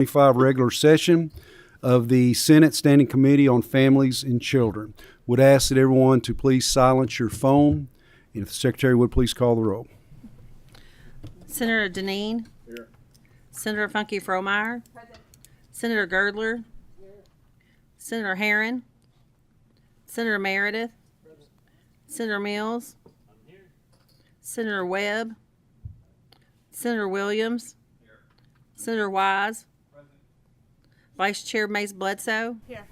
25 regular session of the Senate Standing Committee on Families and Children. Would ask that everyone to please silence your phone, and if the Secretary would please call the roll. Senator Deneen. Here. Senator Funky Fromeyer. Present. Senator Girdler. Here. Senator Herron. Senator Meredith. Present. Senator Mills. I'm here. Senator Webb. Senator Williams. Here. Senator Wise. Present. Vice Chair Mays Bledsoe. Here.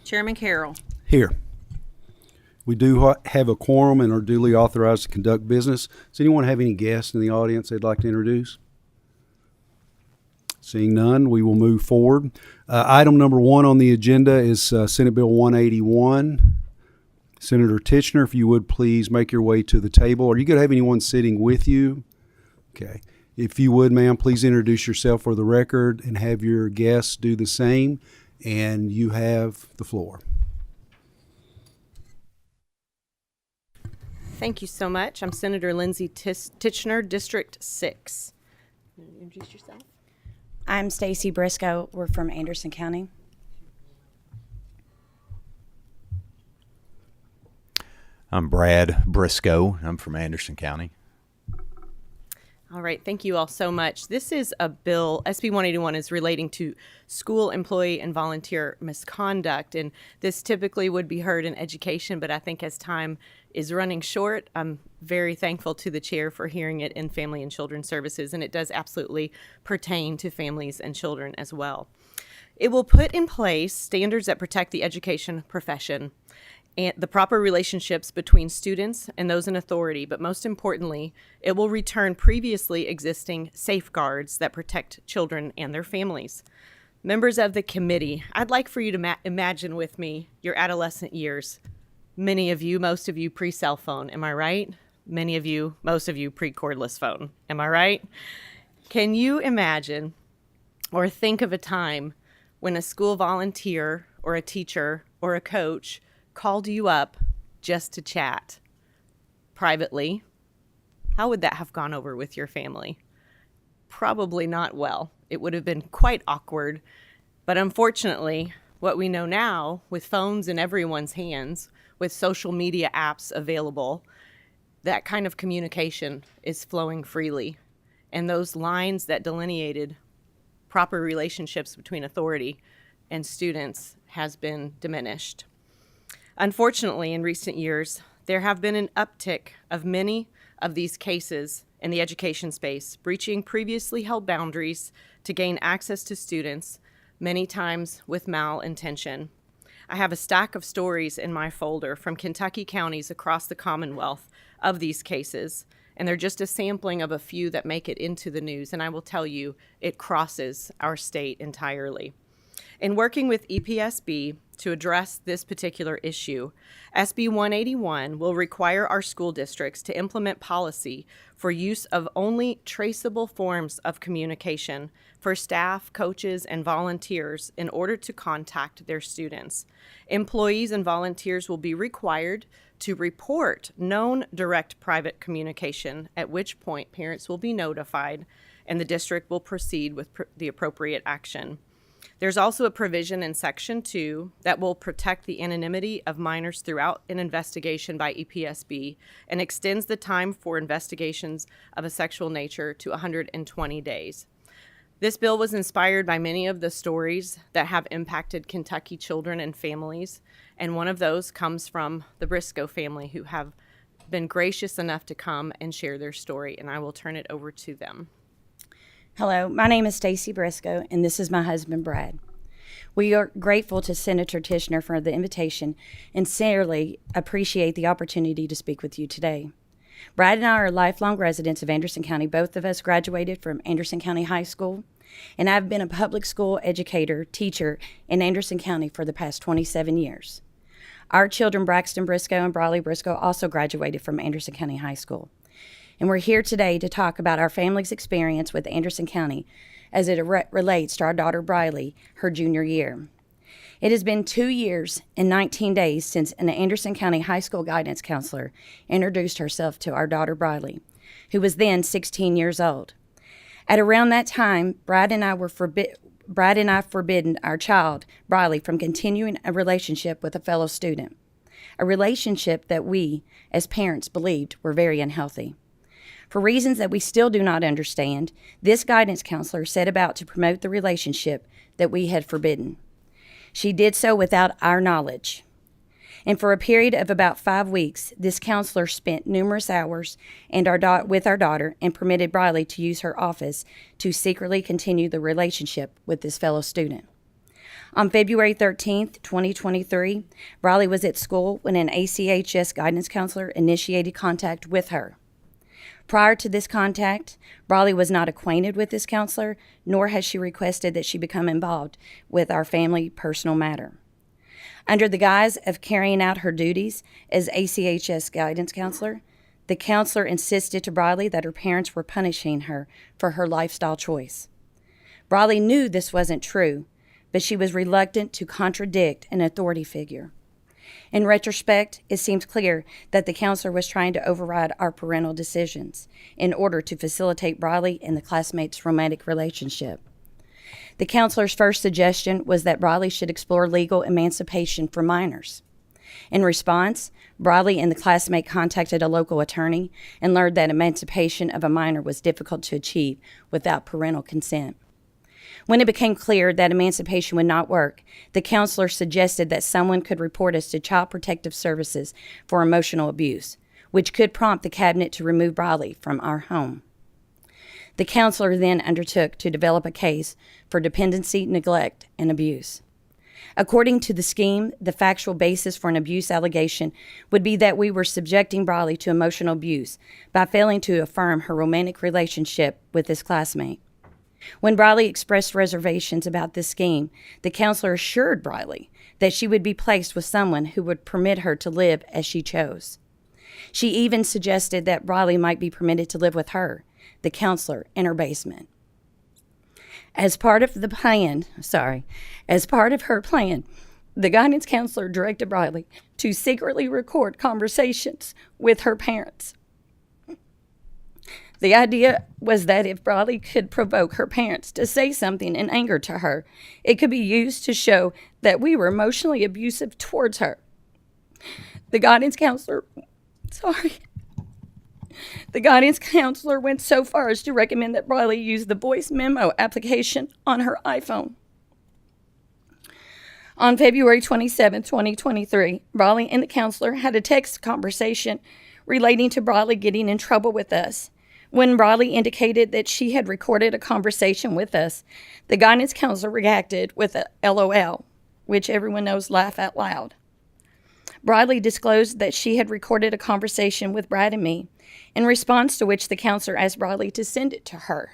Chairman Carroll. Here. We do have a quorum and are duly authorized to conduct business. Does anyone have any guests in the audience they'd like to introduce? Seeing none, we will move forward. Item number 1 on the agenda is Senate Bill 181. Senator Titchener, if you would please make your way to the table. Are you going to have anyone sitting with you? Okay. If you would, ma'am, please introduce yourself for the record and have your guests do the same. And you have the floor. Thank you so much. I'm Senator Lindsay Titchener, District 6. Introduce yourself. I'm Stacy Briscoe. We're from Anderson County. I'm Brad Briscoe. I'm from Anderson County. All right, thank you all so much. This is a bill, SB 181 is relating to school employee and volunteer misconduct, and this typically would be heard in education, but I think as time is running short, I'm very thankful to the chair for hearing it in Family and Children Services, and it does absolutely pertain to families and children as well. It will put in place standards that protect the education profession and the proper relationships between students and those in authority, but most importantly, it will return previously existing safeguards that protect children and their families. Members of the committee, I'd like for you to imagine with me your adolescent years. Many of you, most of you pre-cell phone, am I right? Many of you, most of you pre-cordless phone, am I right? Can you imagine or think of a time when a school volunteer or a teacher or a coach called you up just to chat privately? How would that have gone over with your family? Probably not well. It would have been quite awkward. But unfortunately, what we know now, with phones in everyone's hands, with social media apps available, that kind of communication is flowing freely. And those lines that delineated proper relationships between authority and students has been diminished. Unfortunately, in recent years, there have been an uptick of many of these cases in the education space, breaching previously held boundaries to gain access to students, many times with malintention. I have a stack of stories in my folder from Kentucky counties across the Commonwealth of these cases, and they're just a sampling of a few that make it into the news, and I will tell you, it crosses our state entirely. In working with EPSB to address this particular issue, SB 181 will require our school districts to implement policy for use of only traceable forms of communication for staff, coaches, and volunteers in order to contact their students. Employees and volunteers will be required to report known direct private communication, at which point parents will be notified and the district will proceed with the appropriate action. There's also a provision in Section 2 that will protect the anonymity of minors throughout an investigation by EPSB and extends the time for investigations of a sexual nature to 120 days. This bill was inspired by many of the stories that have impacted Kentucky children and families, and one of those comes from the Briscoe family, who have been gracious enough to come and share their story, and I will turn it over to them. Hello, my name is Stacy Briscoe, and this is my husband, Brad. We are grateful to Senator Titchener for the invitation and sincerely appreciate the opportunity to speak with you today. Brad and I are lifelong residents of Anderson County. Both of us graduated from Anderson County High School, and I've been a public school educator, teacher in Anderson County for the past 27 years. Our children, Braxton Briscoe and Briley Briscoe, also graduated from Anderson County High School. And we're here today to talk about our family's experience with Anderson County as it relates to our daughter Briley, her junior year. It has been 2 years and 19 days since an Anderson County High School guidance counselor introduced herself to our daughter Briley, who was then 16 years old. At around that time, Brad and I were Brad and I forbidden our child, Briley, from continuing a relationship with a fellow student, a relationship that we, as parents, believed were very unhealthy. For reasons that we still do not understand, this guidance counselor set about to promote the relationship that we had forbidden. She did so without our knowledge. And for a period of about 5 weeks, this counselor spent numerous hours with our daughter and permitted Briley to use her office to secretly continue the relationship with this fellow student. On February 13th, 2023, Briley was at school when an ACHS guidance counselor initiated contact with her. Prior to this contact, Briley was not acquainted with this counselor, nor has she requested that she become involved with our family personal matter. Under the guise of carrying out her duties as ACHS guidance counselor, the counselor insisted to Briley that her parents were punishing her for her lifestyle choice. Briley knew this wasn't true, but she was reluctant to contradict an authority figure. In retrospect, it seems clear that the counselor was trying to override our parental decisions in order to facilitate Briley and the classmates' romantic relationship. The counselor's first suggestion was that Briley should explore legal emancipation for minors. In response, Briley and the classmate contacted a local attorney and learned that emancipation of a minor was difficult to achieve without parental consent. When it became clear that emancipation would not work, the counselor suggested that someone could report us to Child Protective Services for emotional abuse, which could prompt the cabinet to remove Briley from our home. The counselor then undertook to develop a case for dependency, neglect, and abuse. According to the scheme, the factual basis for an abuse allegation would be that we were subjecting Briley to emotional abuse by failing to affirm her romantic relationship with this classmate. When Briley expressed reservations about this scheme, the counselor assured Briley that she would be placed with someone who would permit her to live as she chose. She even suggested that Briley might be permitted to live with her, the counselor, in her basement. As part of her plan, the guidance counselor directed Briley to secretly record conversations with her parents. The idea was that if Briley could provoke her parents to say something in anger to her, it could be used to show that we were emotionally abusive towards her. The guidance counselor went so far as to recommend that Briley use the voice memo application on her iPhone. On February 27, 2023, Briley and the counselor had a text conversation relating to Briley getting in trouble with us. When Briley indicated that she had recorded a conversation with us, the guidance counselor reacted with a LOL, which everyone knows laugh out loud. Briley disclosed that she had recorded a conversation with Brad and me, in response to which the counselor asked Briley to send it to her.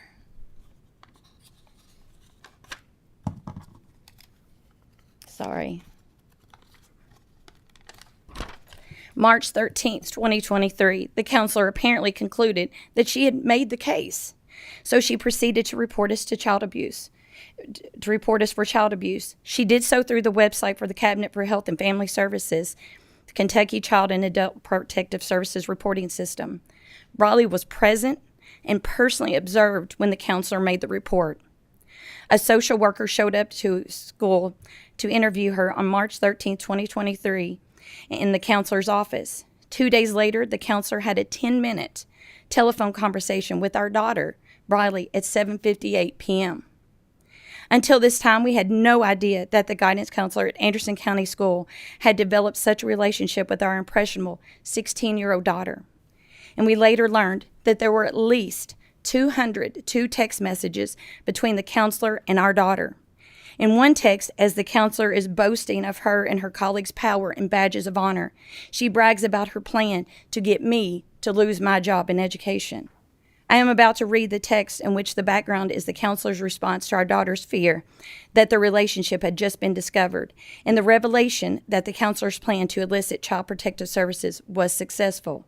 March 13th, 2023, the counselor apparently concluded that she had made the case. So she proceeded to report us for child abuse. She did so through the website for the Cabinet for Health and Family Services, the Kentucky Child and Adult Protective Services reporting system. Briley was present and personally observed when the counselor made the report. A social worker showed up to school to interview her on March 13, 2023, in the counselor's office. 2 days later, the counselor had a 10-minute telephone conversation with our daughter, Briley, at 7:58 p.m. Until this time, we had no idea that the guidance counselor at Anderson County School had developed such a relationship with our impressionable 16-year-old daughter. And we later learned that there were at least 202 text messages between the counselor and our daughter. In one text, as the counselor is boasting of her and her colleagues' power and badges of honor, she brags about her plan to get me to lose my job in education. I am about to read the text in which the background is the counselor's response to our daughter's fear that the relationship had just been discovered and the revelation that the counselor's plan to elicit Child Protective Services was successful.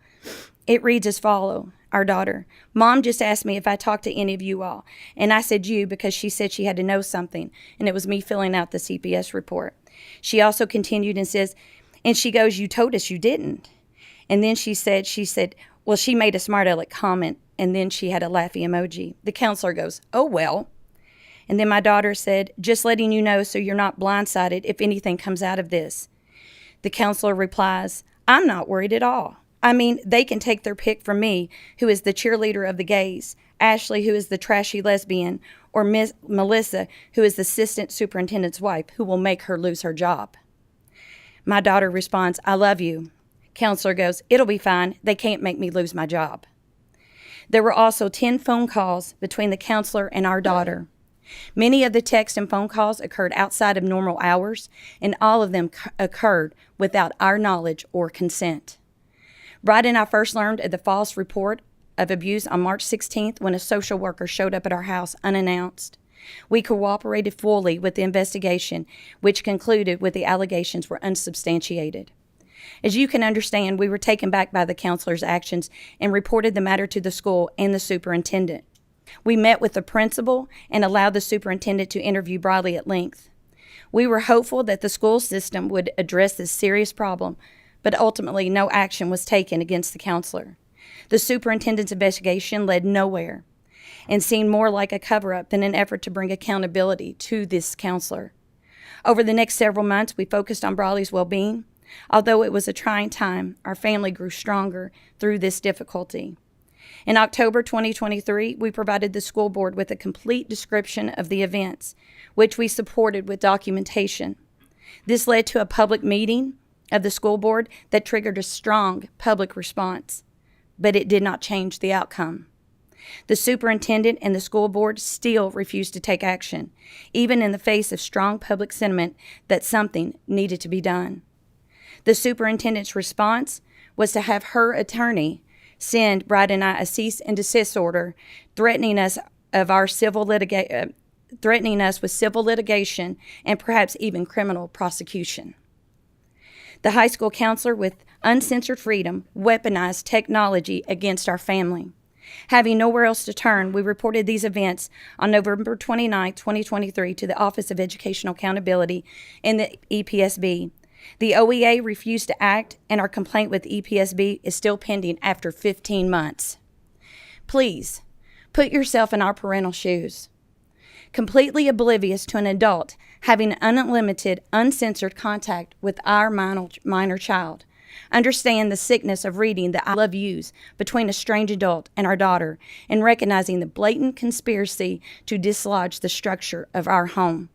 It reads as follows. Our daughter: Mom just asked me if I talked to any of you all, and I said you because she said she had to know something, and it was me filling out the CPS report. She also continued and says, and she goes, you told us you didn't. And then she said, well, she made a smart aleck comment, and then she had a laughy emoji. The counselor goes, oh, well. And then my daughter said, "Just letting you know so you're not blindsided if anything comes out of this." The counselor replies, "I'm not worried at all. I mean, they can take their pick from me, who is the cheerleader of the gays, Ashley, who is the trashy lesbian, or Miss Melissa, who is the assistant superintendent's wife, who will make her lose her job." My daughter responds, "I love you." Counselor goes, "It'll be fine. They can't make me lose my job." There were also 10 phone calls between the counselor and our daughter. Many of the texts and phone calls occurred outside of normal hours, and all of them occurred without our knowledge or consent. Bride and I first learned of the false report of abuse on March 16th when a social worker showed up at our house unannounced. We cooperated fully with the investigation, which concluded with the allegations were unsubstantiated. As you can understand, we were taken back by the counselor's actions and reported the matter to the school and the superintendent. We met with the principal and allowed the superintendent to interview Bradley at length. We were hopeful that the school system would address this serious problem, but ultimately no action was taken against the counselor. The superintendent's investigation led nowhere and seemed more like a cover-up than an effort to bring accountability to this counselor. Over the next several months, we focused on Bradley's well-being. Although it was a trying time, our family grew stronger through this difficulty. In October 2023, we provided the school board with a complete description of the events, which we supported with documentation. This led to a public meeting of the school board that triggered a strong public response, but it did not change the outcome. The superintendent and the school board still refused to take action, even in the face of strong public sentiment that something needed to be done. The superintendent's response was to have her attorney send Bride and I a cease and desist order, threatening us with civil litigation and perhaps even criminal prosecution. The high school counselor, with uncensored freedom, weaponized technology against our family. Having nowhere else to turn, we reported these events on November 29, 2023, to the Office of Educational Accountability and the EPSB. The OEA refused to act, and our complaint with EPSB is still pending after 15 months. Please, put yourself in our parental shoes. Completely oblivious to an adult having unlimited, uncensored contact with our minor child. Understand the sickness of reading the "I love yous" between a strange adult and our daughter, and recognizing the blatant conspiracy to dislodge the structure of our home.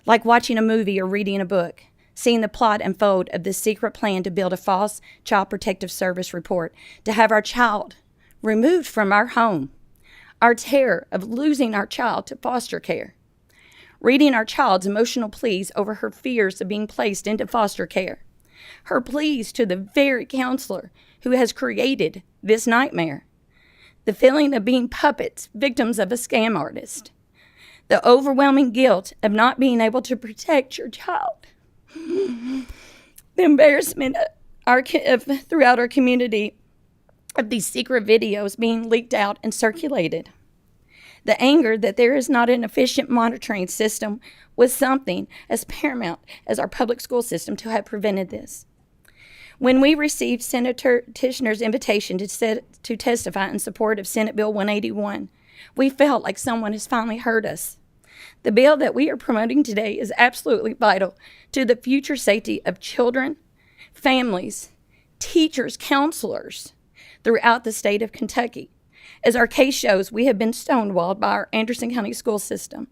Like watching a movie or reading a book, seeing the plot unfold of this secret plan to build a false Child Protective Service report, to have our child removed from our home, our terror of losing our child to foster care, reading our child's emotional pleas over her fears of being placed into foster care, her pleas to the very counselor who has created this nightmare, the feeling of being puppets, victims of a scam artist, the overwhelming guilt of not being able to protect your child, the embarrassment throughout our community of these secret videos being leaked out and circulated, the anger that there is not an efficient monitoring system was something as paramount as our public school system to have prevented this. When we received Senator Tichenor's invitation to testify in support of Senate Bill 181, we felt like someone has finally heard us. The bill that we are promoting today is absolutely vital to the future safety of children, families, teachers, counselors throughout the state of Kentucky. As our case shows, we have been stonewalled by our Anderson County school system.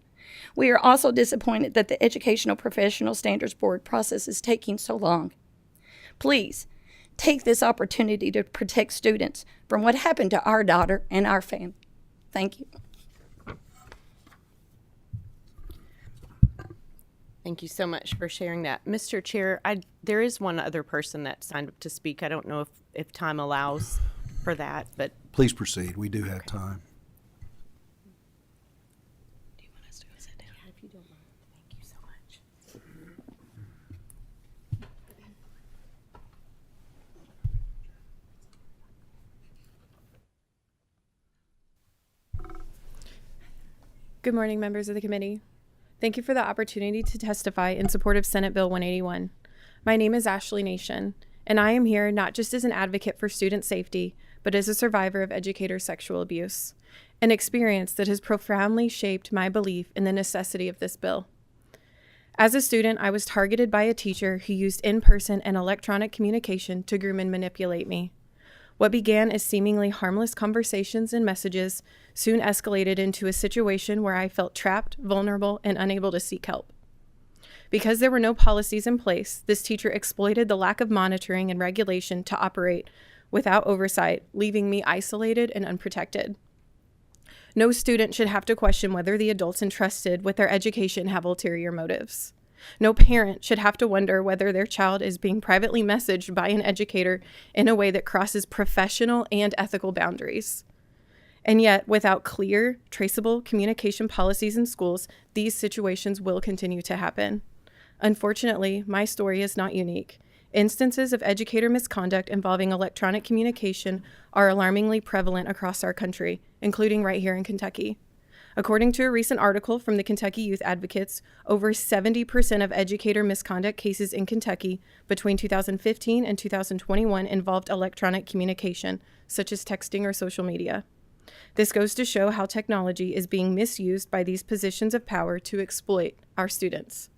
We are also disappointed that the Educational Professional Standards Board process is taking so long. Please, take this opportunity to protect students from what happened to our daughter and our family. Thank you. Thank you so much for sharing that. Mr. Chair, there is one other person that signed up to speak. I don't know if time allows for that, but. Please proceed. We do have time. Do you want us to go sit down? Yeah, if you don't mind. Thank you so much. Good morning, members of the committee. Thank you for the opportunity to testify in support of Senate Bill 181. My name is Ashley Nation, and I am here not just as an advocate for student safety, but as a survivor of educator sexual abuse. an experience that has profoundly shaped my belief in the necessity of this bill. As a student, I was targeted by a teacher who used in-person and electronic communication to groom and manipulate me. What began as seemingly harmless conversations and messages soon escalated into a situation where I felt trapped, vulnerable, and unable to seek help. Because there were no policies in place, this teacher exploited the lack of monitoring and regulation to operate without oversight, leaving me isolated and unprotected. No student should have to question whether the adults entrusted with their education have ulterior motives. No parent should have to wonder whether their child is being privately messaged by an educator in a way that crosses professional and ethical boundaries. And yet, without clear, traceable communication policies in schools, these situations will continue to happen. Unfortunately, my story is not unique. Instances of educator misconduct involving electronic communication are alarmingly prevalent across our country, including right here in Kentucky. According to a recent article from the Kentucky Youth Advocates, over 70% of educator misconduct cases in Kentucky between 2015 and 2021 involved electronic communication, such as texting or social media. This goes to show how technology is being misused by these positions of power to exploit our students.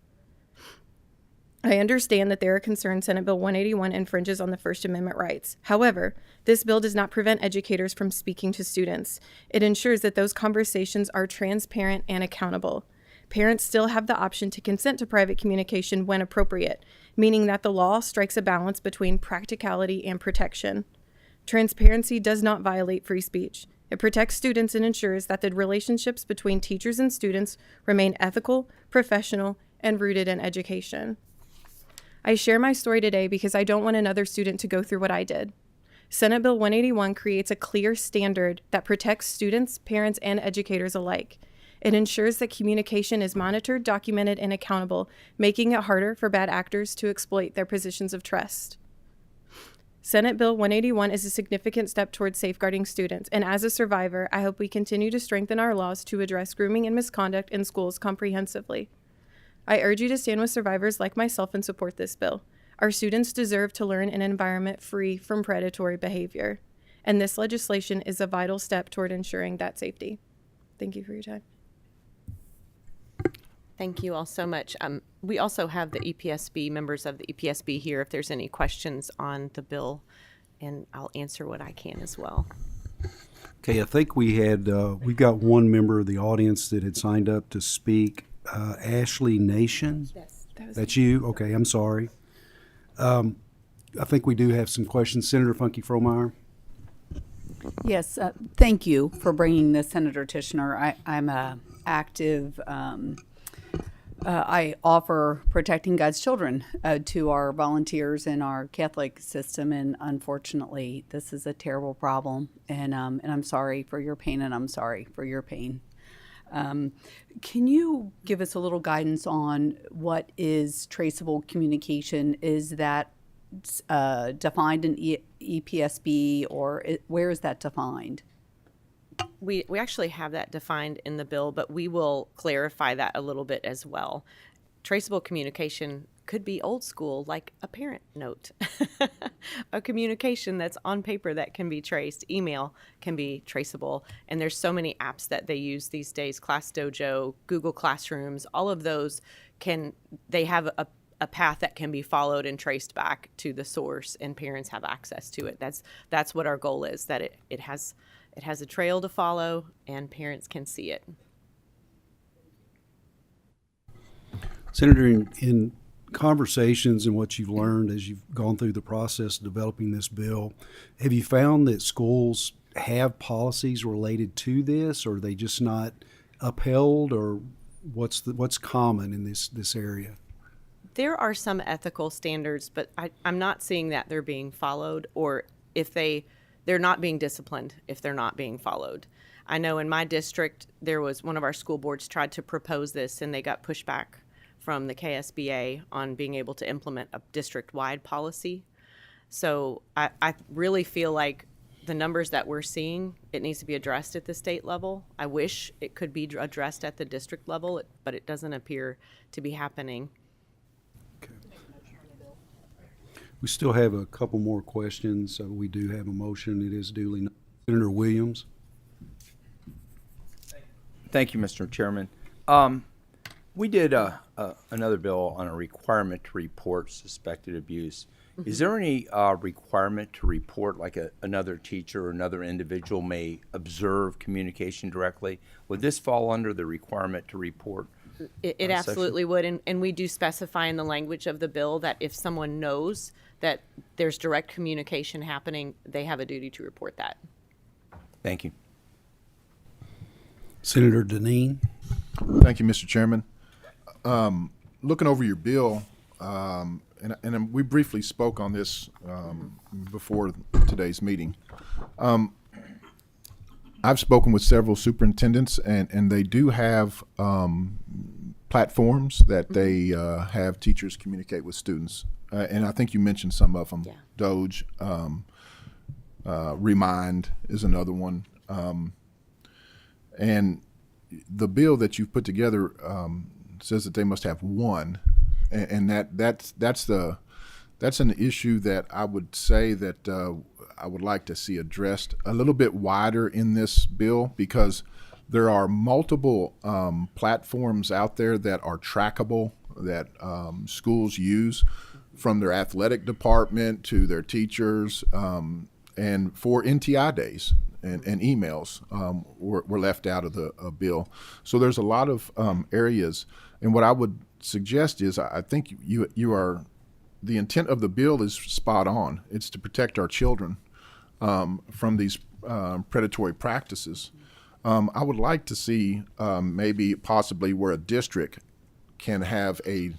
I understand that there are concerns Senate Bill 181 infringes on the First Amendment rights. However, this bill does not prevent educators from speaking to students. It ensures that those conversations are transparent and accountable. Parents still have the option to consent to private communication when appropriate, meaning that the law strikes a balance between practicality and protection. Transparency does not violate free speech. It protects students and ensures that the relationships between teachers and students remain ethical, professional, and rooted in education. I share my story today because I don't want another student to go through what I did. Senate Bill 181 creates a clear standard that protects students, parents, and educators alike. It ensures that communication is monitored, documented, and accountable, making it harder for bad actors to exploit their positions of trust. Senate Bill 181 is a significant step towards safeguarding students, and as a survivor, I hope we continue to strengthen our laws to address grooming and misconduct in schools comprehensively. I urge you to stand with survivors like myself and support this bill. Our students deserve to learn in an environment free from predatory behavior, and this legislation is a vital step toward ensuring that safety. Thank you for your time. Thank you all so much. We also have the EPSB, members of the EPSB here if there's any questions on the bill, and I'll answer what I can as well. Okay, I think we've got one member of the audience that had signed up to speak. Ashley Nation? Yes. That's you? Okay, I'm sorry. I think we do have some questions. Senator Funky Fromeyer? Yes, thank you for bringing this, Senator Tishner. I'm a active, I offer protecting God's children to our volunteers in our Catholic system, and unfortunately, this is a terrible problem, and I'm sorry for your pain, and I'm sorry for your pain. Can you give us a little guidance on what is traceable communication? Is that defined in EPSB, or where is that defined? We actually have that defined in the bill, but we will clarify that a little bit as well. Traceable communication could be old school, like a parent note, a communication that's on paper that can be traced. Email can be traceable, and there's so many apps that they use these days, Class Dojo, Google Classrooms, all of those they have a path that can be followed and traced back to the source, and parents have access to it. That's what our goal is, that it has a trail to follow and parents can see it. Senator, in conversations and what you've learned as you've gone through the process of developing this bill, have you found that schools have policies related to this, or are they just not upheld, or what's common in this area? There are some ethical standards, but I'm not seeing that they're being followed, or if they're not being disciplined if they're not being followed. I know in my district, there was one of our school boards tried to propose this, and they got pushback from the KSBA on being able to implement a district-wide policy. So I really feel like the numbers that we're seeing, it needs to be addressed at the state level. I wish it could be addressed at the district level, but it doesn't appear to be happening. Okay. We still have a couple more questions. We do have a motion. It is duly. Senator Williams? Thank you, Mr. Chairman. We did another bill on a requirement to report suspected abuse. Is there any requirement to report, like another teacher or another individual may observe communication directly? Would this fall under the requirement to report? It absolutely would, and we do specify in the language of the bill that if someone knows that there's direct communication happening, they have a duty to report that. Thank you. Senator Deneen. Thank you, Mr. Chairman. Looking over your bill, and we briefly spoke on this before today's meeting. I've spoken with several superintendents, and they do have platforms that they have teachers communicate with students. And I think you mentioned some of them. Yeah. Doge, Remind is another one. And the bill that you've put together says that they must have one, and that's an issue that I would say that I would like to see addressed a little bit wider in this bill, because there are multiple platforms out there that are trackable that schools use, from their athletic department to their teachers, and for NTI days. And emails were left out of the bill. So there's a lot of areas. And what I would suggest is, I think you are, the intent of the bill is spot on. It's to protect our children from these predatory practices. I would like to see maybe possibly where a district can have a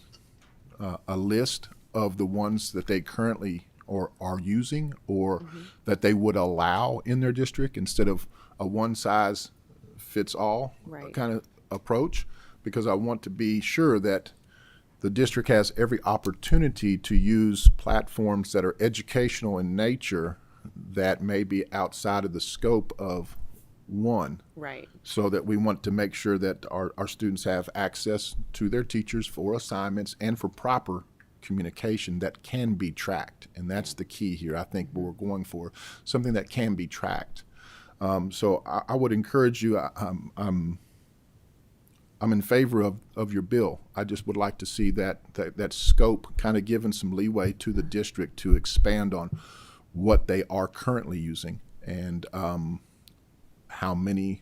list of the ones that they currently or are using, or that they would allow in their district, instead of a one-size-fits-all Right. kind of approach, because I want to be sure that the district has every opportunity to use platforms that are educational in nature that may be outside of the scope of one. Right. So that we want to make sure that our students have access to their teachers for assignments and for proper communication that can be tracked, and that's the key here. I think we're going for something that can be tracked. So I would encourage you. I'm in favor of your bill. I just would like to see that scope kind of given some leeway to the district to expand on what they are currently using, and how many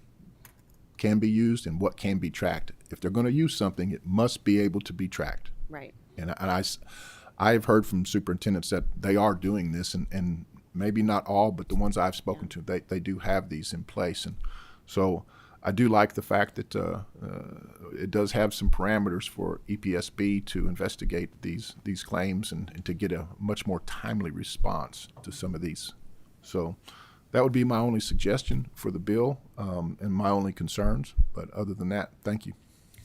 can be used and what can be tracked. If they're going to use something, it must be able to be tracked. Right. And I've heard from superintendents that they are doing this, and maybe not all, but the ones I've spoken to, they do have these in place. And so I do like the fact that it does have some parameters for EPSB to investigate these claims and to get a much more timely response to some of these. So that would be my only suggestion for the bill, and my only concerns. But other than that, thank you.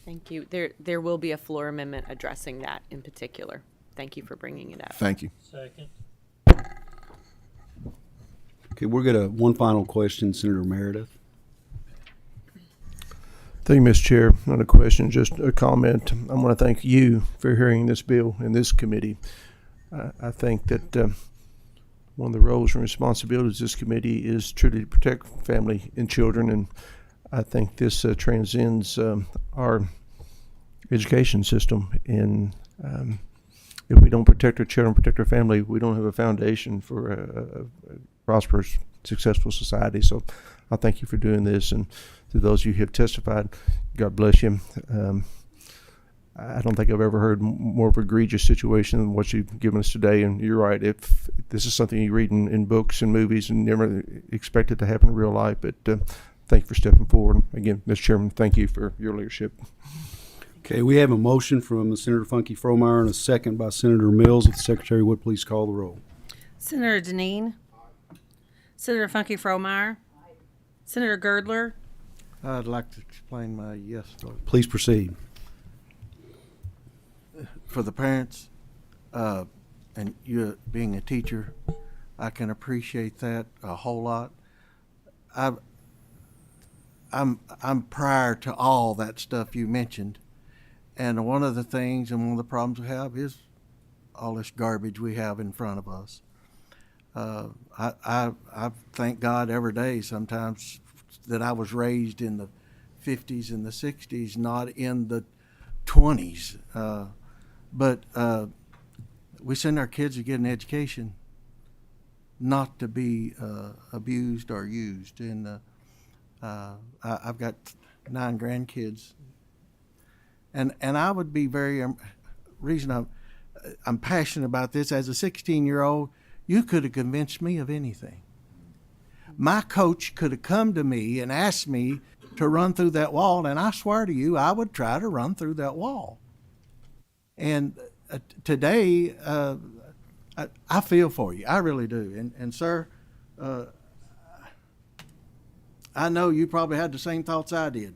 Thank you. There will be a floor amendment addressing that in particular. Thank you for bringing it up. Thank you. Second. Okay, we're going to one final question, Senator Meredith. Thank you, Mr. Chair. Not a question, just a comment. I want to thank you for hearing this bill in this committee. I think that one of the roles and responsibilities of this committee is truly to protect family and children, and I think this transcends our education system. And if we don't protect our children, protect our family, we don't have a foundation for a prosperous, successful society. So I thank you for doing this, and to those of you who have testified, God bless you. I don't think I've ever heard more of an egregious situation than what you've given us today. And you're right, if this is something you read in books and movies and never expect it to happen in real life, but thank you for stepping forward. Again, Mr. Chairman, thank you for your leadership. Okay, we have a motion from Senator Funky Fromeyer and a second by Senator Mills. If the Secretary would please call the roll. Senator Deneen. Senator Funky Fromeyer. Senator Girdler. I'd like to explain my yes vote. Please proceed. For the parents, and you being a teacher, I can appreciate that a whole lot. I'm prior to all that stuff you mentioned, and one of the things and one of the problems we have is all this garbage we have in front of us. I thank God every day sometimes that I was raised in the 50s and the 60s, not in the 20s. But we send our kids to get an education, not to be abused or used. And I've got 9 grandkids, and I would be very reason I'm passionate about this. As a 16-year-old, you could have convinced me of anything. My coach could have come to me and asked me to run through that wall, and I swear to you, I would try to run through that wall. And today, I feel for you. I really do. And sir, I know you probably had the same thoughts I did.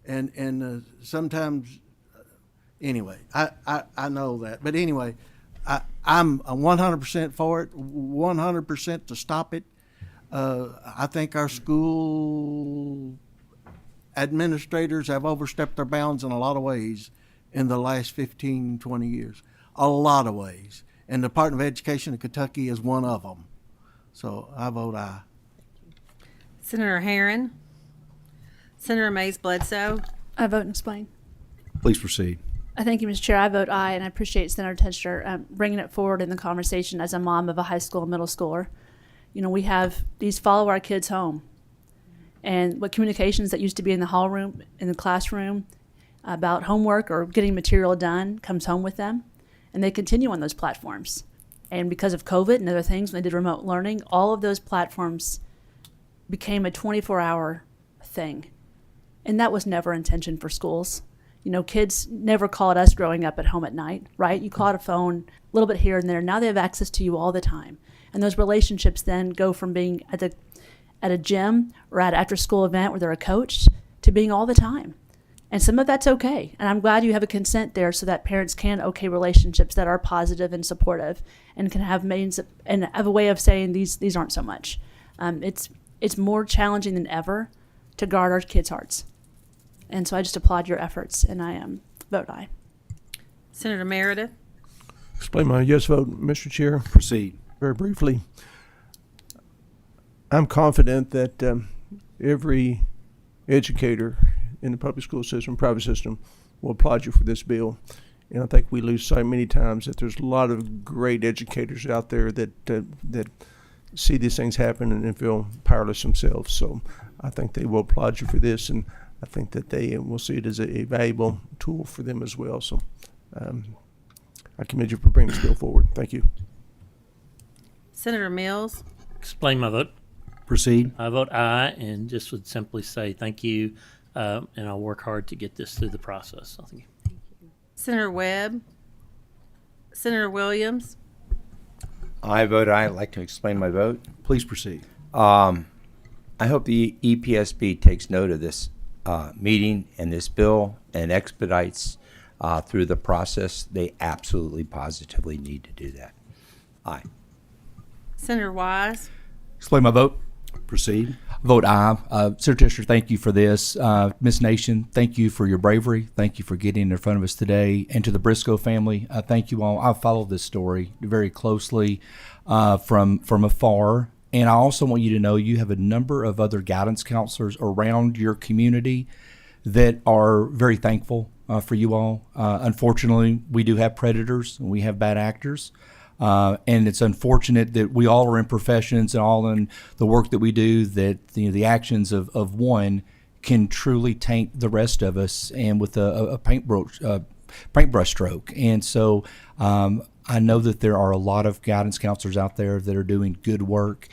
And sometimes, anyway, I know that. But anyway, I'm 100% for it, 100% to stop it. I think our school administrators have overstepped their bounds in a lot of ways in the last 15, 20 years. A lot of ways. And the Department of Education of Kentucky is one of them. So I vote aye. Senator Herron. Senator Mays Bledsoe. I vote and explain. Please proceed. Thank you, Mr. Chair. I vote aye, and I appreciate Senator Techter bringing it forward in the conversation as a mom of a high school and middle schooler. You know, we have these follow our kids home. And what communications that used to be in the hall room, in the classroom, about homework or getting material done comes home with them. And they continue on those platforms. And because of COVID and other things, when they did remote learning, all of those platforms became a 24-hour thing. And that was never intention for schools. You know, kids never called us growing up at home at night, right? You called a phone a little bit here and there. Now they have access to you all the time. And those relationships then go from being at a gym or at an after-school event where they're a coach to being all the time. And some of that's okay. And I'm glad you have a consent there so that parents can okay relationships that are positive and supportive and can have means and have a way of saying these aren't so much. It's more challenging than ever to guard our kids' hearts. And so I just applaud your efforts, and I vote aye. Senator Meredith. Explain my yes vote, Mr. Chair. Proceed. Very briefly. I'm confident that every educator in the public school system, private system, will applaud you for this bill. And I think we lose sight many times that there's a lot of great educators out there that see these things happen and feel powerless themselves. So I think they will applaud you for this, and I think that they will see it as a valuable tool for them as well. So I commend you for bringing this bill forward. Thank you. Senator Mills. Explain my vote. Proceed. I vote aye, and just would simply say thank you, and I'll work hard to get this through the process. So thank you. Senator Webb. Senator Williams. I vote aye. I'd like to explain my vote. Please proceed. I hope the EPSB takes note of this meeting and this bill and expedites through the process. They absolutely, positively need to do that. Aye. Senator Wise. Explain my vote. Proceed. Vote aye. Senator Tischer, thank you for this. Miss Nation, thank you for your bravery. Thank you for getting in front of us today. And to the Briscoe family, thank you all. I've followed this story very closely from afar. And I also want you to know you have a number of other guidance counselors around your community that are very thankful for you all. Unfortunately, we do have predators and we have bad actors. And it's unfortunate that we all are in professions and all in the work that we do, that the actions of one can truly taint the rest of us, and with a paintbrush stroke. And so I know that there are a lot of guidance counselors out there that are doing good work,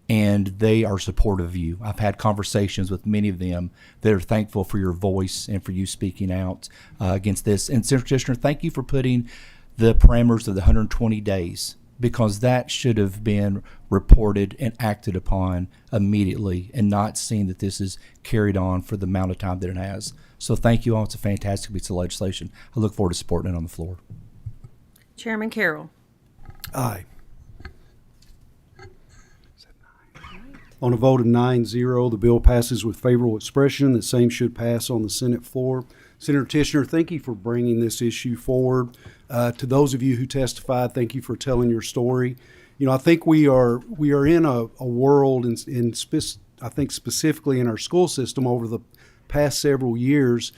and they are supportive of you. I've had conversations with many of them that are thankful for your voice and for you speaking out against this. And Senator Tishner, thank you for putting the parameters of the 120 days, because that should have been reported and acted upon immediately, and not seen that this is carried on for the amount of time that it has. So thank you all. It's a fantastic piece of legislation. I look forward to supporting it on the floor. Chairman Carroll. Aye. On a vote of 9-0, the bill passes with favorable expression. The same should pass on the Senate floor. Senator Tishner, thank you for bringing this issue forward. To those of you who testified, thank you for telling your story. You know, I think we are in a world, I think specifically in our school system over the past several years,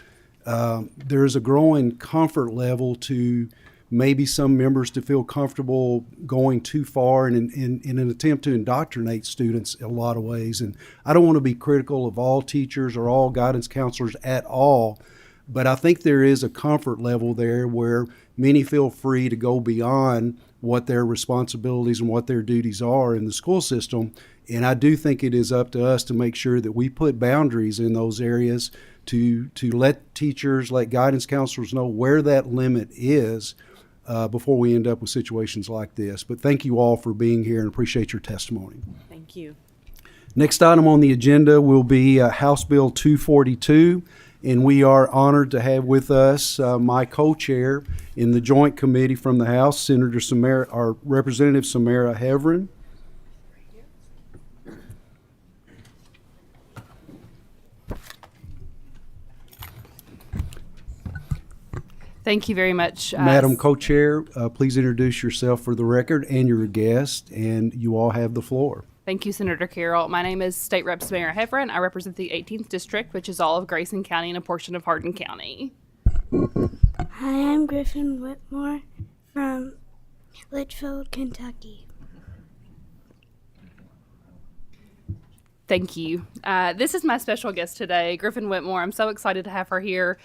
there is a growing comfort level to maybe some members to feel comfortable going too far in an attempt to indoctrinate students in a lot of ways. And I don't want to be critical of all teachers or all guidance counselors at all, but I think there is a comfort level there where many feel free to go beyond what their responsibilities and what their duties are in the school system. And I do think it is up to us to make sure that we put boundaries in those areas to let teachers, let guidance counselors know where that limit is before we end up with situations like this. But thank you all for being here and appreciate your testimony. Thank you. Next item on the agenda will be House Bill 242, and we are honored to have with us my co-chair in the Joint Committee from the House, Senator Samara, our Representative Samara Heverin. Thank you very much. Madam Co-Chair, please introduce yourself for the record and your guest, and you all have the floor. Thank you, Senator Carroll. My name is State Rep Samara Heverin. I represent the 18th District, which is all of Grayson County and a portion of Hardin County. Hi, I'm Griffin Whitmore from Litchfield, Kentucky. Thank you. This is my special guest today, Griffin Whitmore. I'm so excited to have her here.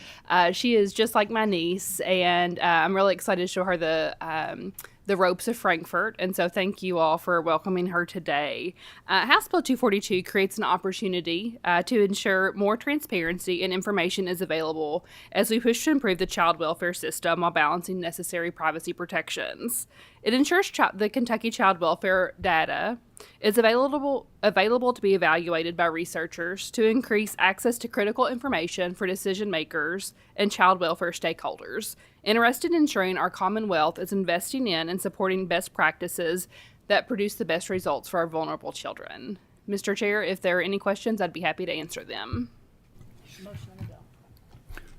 She is just like my niece, and I'm really excited to show her the ropes of Frankfurt. And so thank you all for welcoming her today. House Bill 242 creates an opportunity to ensure more transparency and information is available as we push to improve the child welfare system while balancing necessary privacy protections. It ensures the Kentucky child welfare data is available to be evaluated by researchers to increase access to critical information for decision makers and child welfare stakeholders interested in ensuring our Commonwealth is investing in and supporting best practices that produce the best results for our vulnerable children. Mr. Chair, if there are any questions, I'd be happy to answer them.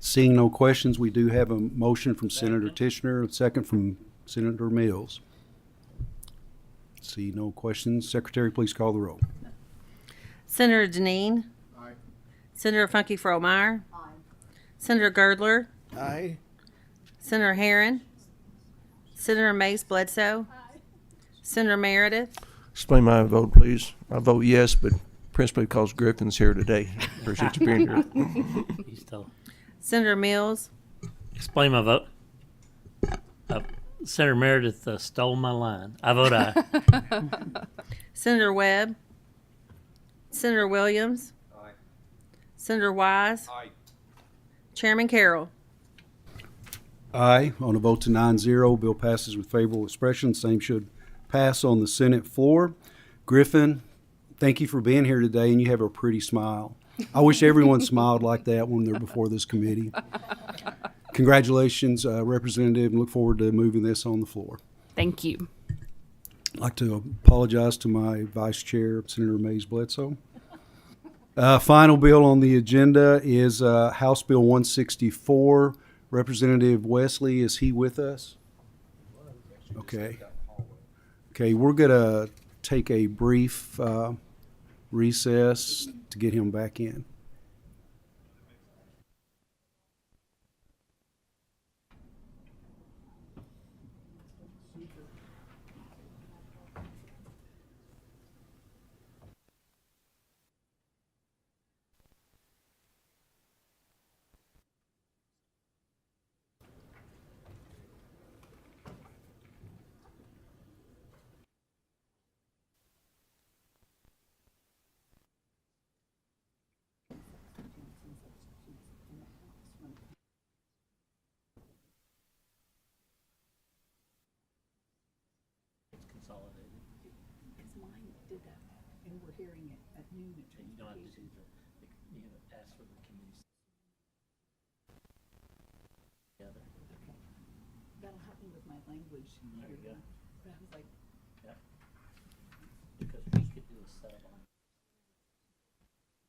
Seeing no questions, we do have a motion from Senator Tishner, a second from Senator Mills. See no questions. Secretary, please call the roll. Senator Deneen. Aye. Senator Funky Fromeyer. Aye. Senator Girdler. Aye. Senator Herron. Senator Mays Bledsoe. Aye. Senator Meredith. Explain my vote, please. I vote yes, but principally because Griffin's here today. Appreciate you being here. He's still. Senator Mills. Explain my vote. Senator Meredith stole my line. I vote aye. Senator Webb. Senator Williams. Aye. Senator Wise. Aye. Chairman Carroll. Aye. On a vote to 9-0, bill passes with favorable expression. Same should pass on the Senate floor. Griffin, thank you for being here today, and you have a pretty smile. I wish everyone smiled like that when they're before this committee. Congratulations, Representative, and look forward to moving this on the floor. Thank you. I'd like to apologize to my Vice Chair, Senator Mays Bledsoe. Final bill on the agenda is House Bill 164. Representative Wesley, is he with us? Okay. Okay, we're going to take a brief recess to get him back in.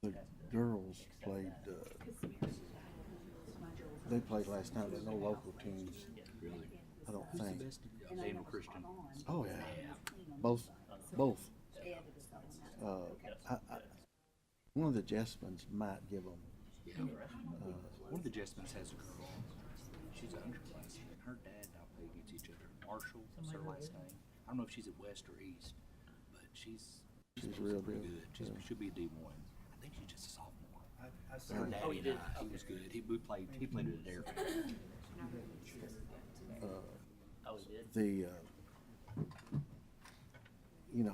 The girls played, they played last night, but no local teams. Really? I don't think. Daniel Christian. Oh, yeah. Both. One of the Jessmans might give them One of the Jessmans has a girl. She's an underclassman. Her dad and I play against each other. Marshall, that's her last name. I don't know if she's at West or East, but she's real good. She'll be a D1. I think she's just a sophomore. Her daddy and I, he was good. He played at Adair.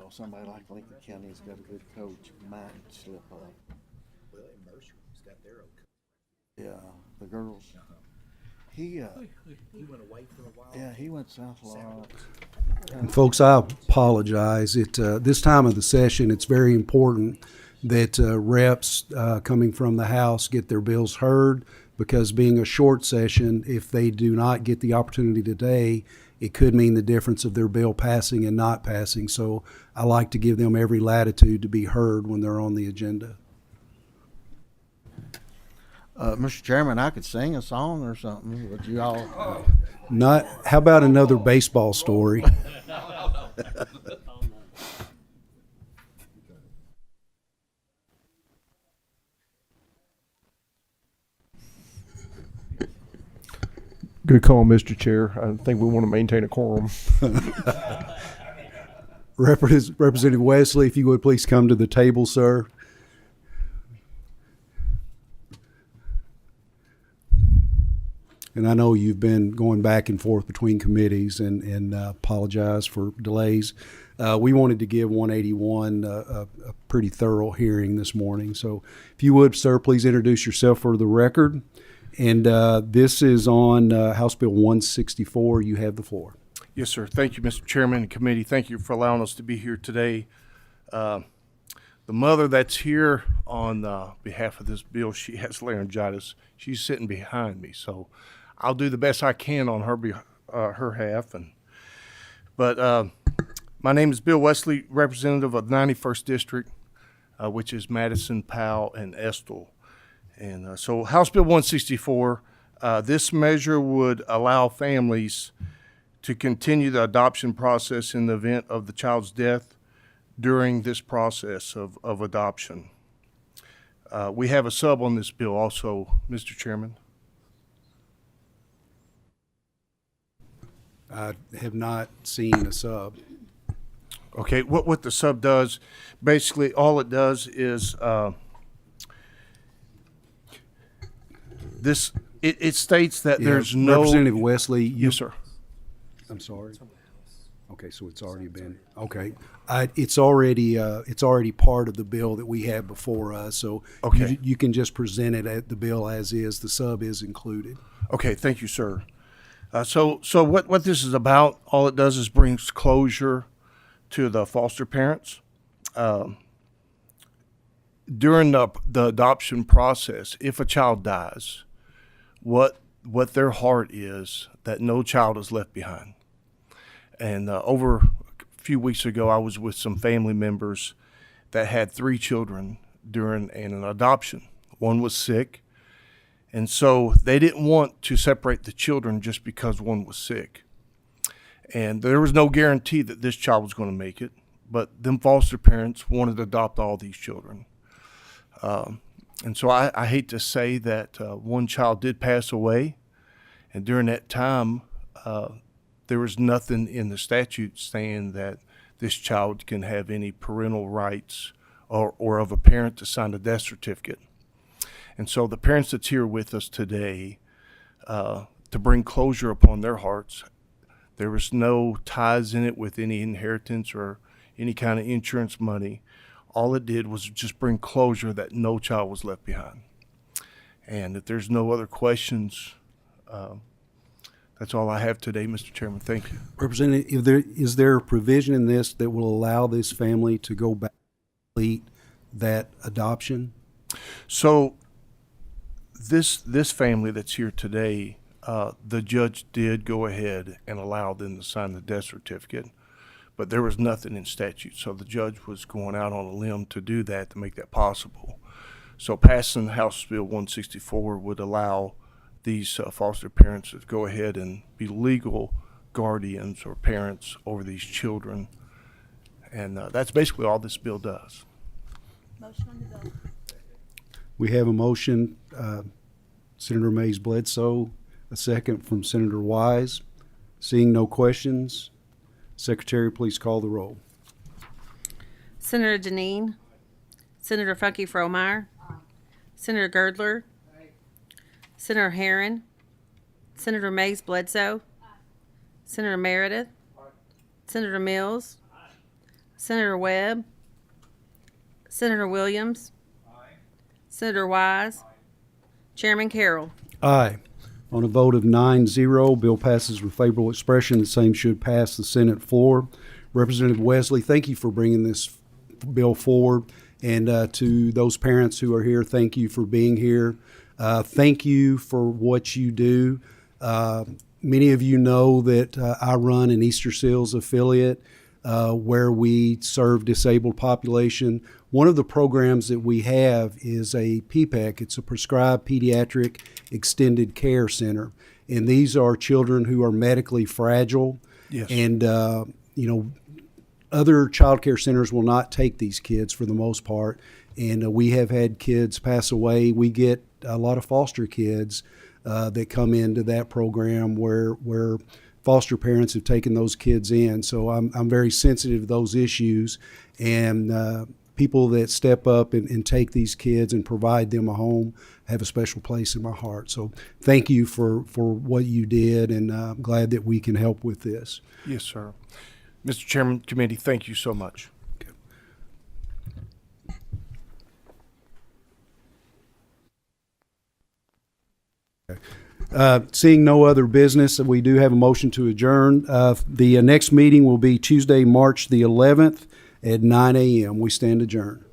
Somebody like Lincoln County has got a good coach might slip up. Well, in Mercer's got their own coach. Yeah, the girls. He went away for a while. Yeah, he went south a lot. Folks, I apologize. This time of the session, it's very important that reps coming from the House get their bills heard, because being a short session, if they do not get the opportunity today, it could mean the difference of their bill passing and not passing. So I like to give them every latitude to be heard when they're on the agenda. Mr. Chairman, I could sing a song or something. Would you all? Not. How about another baseball story? Good call, Mr. Chair. I think we want to maintain a quorum. Representative Wesley, if you would please come to the table, sir. And I know you've been going back and forth between committees, and apologize for delays. We wanted to give 181 a pretty thorough hearing this morning. So if you would, sir, please introduce yourself for the record. And this is on House Bill 164. You have the floor. Yes, sir. Thank you, Mr. Chairman and committee. Thank you for allowing us to be here today. The mother that's here on behalf of this bill, she has laryngitis. She's sitting behind me, so I'll do the best I can on her half. But my name is Bill Wesley, representative of the 91st District, which is Madison, Powell, and Estill. And so House Bill 164, this measure would allow families to continue the adoption process in the event of the child's death during this process of adoption. We have a sub on this bill also, Mr. Chairman. I have not seen a sub. Okay, what the sub does, basically all it does is it states that there's no... Representative Wesley. Yes, sir. I'm sorry. Okay, so it's already been, okay. It's already part of the bill that we have before us, so okay. You can just present it at the bill as is. The sub is included. Okay, thank you, sir. So what this is about, all it does is brings closure to the foster parents. During the adoption process, if a child dies, what their heart is that no child is left behind. And over a few weeks ago, I was with some family members that had 3 children during an adoption. One was sick, and so they didn't want to separate the children just because one was sick. And there was no guarantee that this child was going to make it, but them foster parents wanted to adopt all these children. And so I hate to say that one child did pass away, and during that time, there was nothing in the statute saying that this child can have any parental rights or of a parent to sign a death certificate. And so the parents that's here with us today, to bring closure upon their hearts, there was no ties in it with any inheritance or any kind of insurance money. All it did was just bring closure that no child was left behind. And if there's no other questions, that's all I have today, Mr. Chairman. Thank you. Representative, is there a provision in this that will allow this family to go back and complete that adoption? So this family that's here today, the judge did go ahead and allow them to sign the death certificate, but there was nothing in statute. So the judge was going out on a limb to do that, to make that possible. So passing House Bill 164 would allow these foster parents to go ahead and be legal guardians or parents over these children. And that's basically all this bill does. Motion on the bill. We have a motion, Senator Mays Bledsoe, a second from Senator Wise. Seeing no questions, Secretary, please call the roll. Senator Deneen. Senator Funky Fromeyer. Senator Girdler. Senator Herron. Senator Mays Bledsoe. Senator Meredith. Senator Mills. Senator Webb. Senator Williams. Senator Wise. Chairman Carroll. Aye. On a vote of 9-0, bill passes with favorable expression. The same should pass the Senate floor. Representative Wesley, thank you for bringing this bill forward. And to those parents who are here, thank you for being here. Thank you for what you do. Many of you know that I run an Easter Seals affiliate where we serve disabled population. One of the programs that we have is a PPEC. It's a Prescribed Pediatric Extended Care Center. And these are children who are medically fragile. Yes. And, other child care centers will not take these kids for the most part. And we have had kids pass away. We get a lot of foster kids that come into that program where foster parents have taken those kids in. So I'm very sensitive to those issues, and people that step up and take these kids and provide them a home have a special place in my heart. So thank you for what you did, and I'm glad that we can help with this. Yes, sir. Mr. Chairman, committee, thank you so much. Seeing no other business, we do have a motion to adjourn. The next meeting will be Tuesday, March the 11th at 9 a.m. We stand adjourned.